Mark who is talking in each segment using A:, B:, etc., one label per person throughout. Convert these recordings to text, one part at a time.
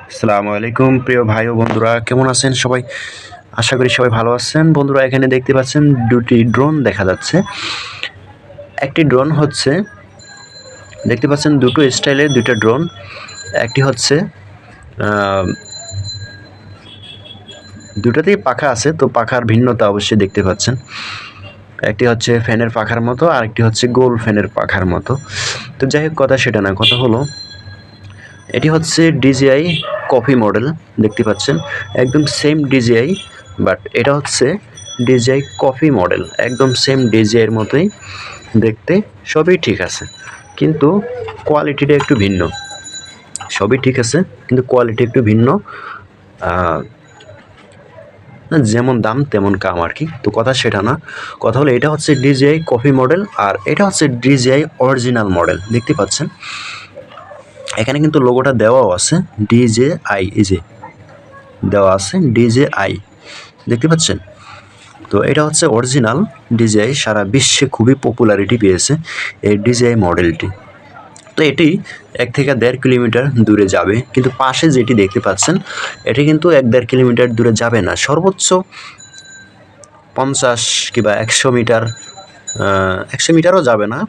A: আসসালামু আলাইকুম প্রিয় ভাই ও বন্ধুরা, কেমন আছেন সবাই? আশা করি সবাই ভালো আছেন। বন্ধুরা, এখানে দেখতে পাচ্ছেন দুটি ড্রোন দেখা যাচ্ছে। একটি ড্রোন হচ্ছে, দেখতে পাচ্ছেন দুটো স্টাইলের দুইটা ড্রোন। একটি হচ্ছে দুটাতেই পাখা আছে, তো পাখার ভিন্নতা অবশ্যই দেখতে পাচ্ছেন। একটি হচ্ছে ফ্যানের পাখার মতো, আর একটি হচ্ছে গোল ফ্যানের পাখার মতো। তো যাই হোক, কথা সেটা না, কথা হলো এটি হচ্ছে DJI কফি মডেল। দেখতে পাচ্ছেন একদম সেম DJI, বাট এটা হচ্ছে DJI কফি মডেল, একদম সেম DJI এর মতোই দেখতে। সবই ঠিক আছে, কিন্তু কোয়ালিটিটা একটু ভিন্ন। সবই ঠিক আছে, কিন্তু কোয়ালিটি একটু ভিন্ন। যেমন দাম তেমন কাম আর কি। তো কথা সেটা না, কথা হলো এটা হচ্ছে DJI কফি মডেল, আর এটা হচ্ছে DJI অরিজিনাল মডেল। দেখতে পাচ্ছেন এখানে কিন্তু লোগোটা দেওয়াও আছে, DJI, এই যে দেওয়া আছে DJI, দেখতে পাচ্ছেন। তো এটা হচ্ছে অরিজিনাল DJI, সারা বিশ্বে খুবই পপুলারিটি পেয়েছে এই DJI মডেলটি। তো এটি 1 থেকে 1.5 কিলোমিটার দূরে যাবে, কিন্তু পাশে যেটি দেখতে পাচ্ছেন এটি কিন্তু 1-1.5 কিলোমিটার দূরে যাবে না, সর্বোচ্চ 50 কিংবা 100 মিটার, 100 মিটারও যাবে না,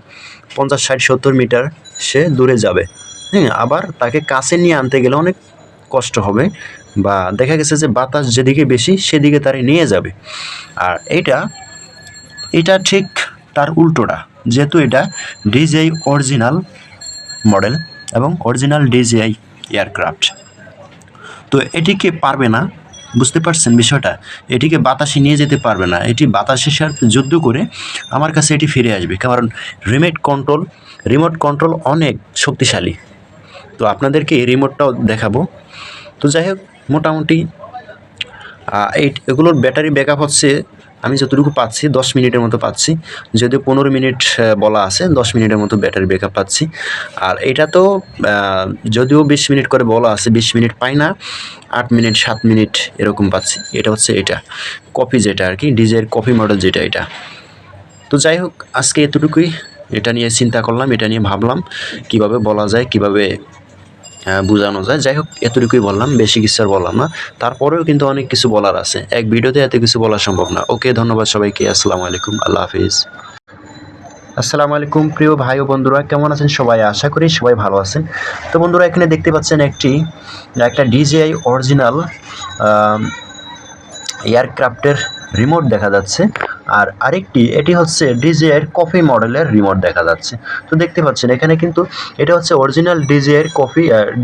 A: 50, 60, 70 মিটার সে দূরে যাবে। হ্যাঁ, আবার তাকে কাছে নিয়ে আনতে গেলে অনেক কষ্ট হবে, বা দেখা গেছে যে বাতাস যেদিকে বেশি সেদিকে তারে নিয়ে যাবে। আর এটা ঠিক তার উল্টোটা, যেহেতু এটা DJI অরিজিনাল মডেল এবং অরিজিনাল DJI এয়ারক্রাফট, তো এটিকে পারবে না, বুঝতে পারছেন বিষয়টা। এটিকে বাতাসে নিয়ে যেতে পারবে না, এটি বাতাসের সাথে যুদ্ধ করে আমার কাছে এটি ফিরে আসবে, কারণ রিমোট কন্ট্রোল অনেক শক্তিশালী। তো আপনাদেরকে এই রিমোটটাও দেখাবো। তো যাই হোক, মোটামুটি এগুলোর ব্যাটারি ব্যাকআপ হচ্ছে, আমি যতটুকু পাচ্ছি 10 মিনিটের মতো পাচ্ছি, যদিও 15 মিনিট বলা আছে, 10 মিনিটের মতো ব্যাটারি ব্যাকআপ পাচ্ছি। আর এটা তো যদিও 20 মিনিট করে বলা আছে, 20 মিনিট পাই না, 8 মিনিট 7 মিনিট এরকম পাচ্ছি। এটা হচ্ছে এটা কপি, যেটা আর কি DJI কপি মডেল, যেটা এটা। তো যাই হোক, আজকে এতটুকুই, এটা নিয়ে চিন্তা করলাম, এটা নিয়ে ভাবলাম কিভাবে বলা যায়, কিভাবে বোঝানো যায়। যাই হোক, এতটুকুই বললাম, বেশি কিছু আর বললাম না। তারপরেও কিন্তু অনেক কিছু বলার আছে, এক ভিডিওতে এত কিছু বলা সম্ভব না। ওকে, ধন্যবাদ সবাইকে। আসসালামু আলাইকুম, আল্লাহ হাফিজ। আসসালামু আলাইকুম প্রিয় ভাই ও বন্ধুরা, কেমন আছেন সবাই? আশা করি সবাই ভালো আছেন। তো বন্ধুরা, এখানে দেখতে পাচ্ছেন একটা DJI অরিজিনাল এয়ারক্রাফটের রিমোট দেখা যাচ্ছে, আর আরেকটি এটি হচ্ছে DJI কফি মডেলের রিমোট দেখা যাচ্ছে। তো দেখতে পাচ্ছেন এখানে কিন্তু এটা হচ্ছে original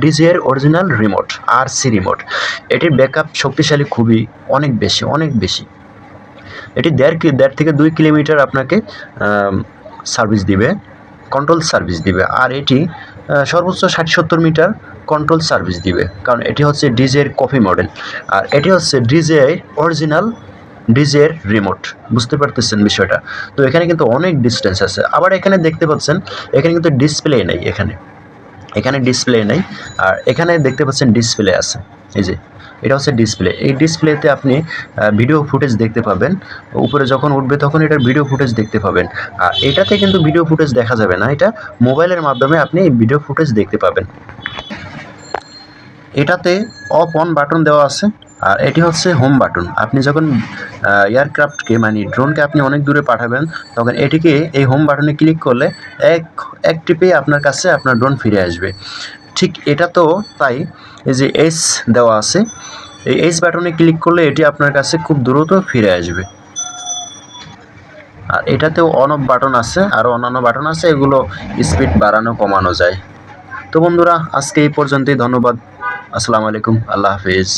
A: DJI original remote, RC remote. এটির ব্যাকআপ শক্তিশালী খুবই, অনেক বেশি। এটি 1.5 থেকে 2 কিলোমিটার আপনাকে সার্ভিস দিবে, কন্ট্রোল সার্ভিস দিবে। আর এটি সর্বোচ্চ 60-70 মিটার কন্ট্রোল সার্ভিস দিবে, কারণ এটি হচ্ছে DJI কফি মডেল, আর এটি হচ্ছে DJI অরিজিনাল DJI রিমোট। বুঝতে পারতেছেন বিষয়টা? তো এখানে কিন্তু অনেক ডিস্টেন্স আছে। আবার এখানে দেখতে পাচ্ছেন এখানে কিন্তু ডিসপ্লে নেই, এখানে ডিসপ্লে নেই, আর এখানে দেখতে পাচ্ছেন ডিসপ্লে আছে। এই যে এটা হচ্ছে ডিসপ্লে, এই ডিসপ্লেতে আপনি ভিডিও ফুটেজ দেখতে পাবেন। উপরে যখন উঠবে তখন এটার ভিডিও ফুটেজ দেখতে পাবেন। আর এটাতে কিন্তু ভিডিও ফুটেজ দেখা যাবে না, এটা মোবাইলের মাধ্যমে আপনি ভিডিও ফুটেজ দেখতে পাবেন। এটাতে অফ অন বাটন দেওয়া আছে, আর এটি হচ্ছে হোম বাটন। আপনি যখন এয়ারক্রাফটকে, মানে ড্রোনকে আপনি অনেক দূরে পাঠাবেন, তখন এটিকে এই হোম বাটনে ক্লিক করলে এক টিপে আপনার কাছে আপনার ড্রোন ফিরে আসবে। ঠিক এটা তো তাই, এই যে এস দেওয়া আছে, এই এস বাটনে ক্লিক করলে এটি আপনার কাছে খুব দ্রুত ফিরে আসবে। আর এটাতেও অন অফ বাটন আছে, আরও অন্যান্য বাটন আছে, এগুলো স্পিড বাড়ানো কমানো যায়। তো বন্ধুরা, আজকে এই পর্যন্তই। ধন্যবাদ। আসসালামু আলাইকুম, আল্লাহ হাফিজ।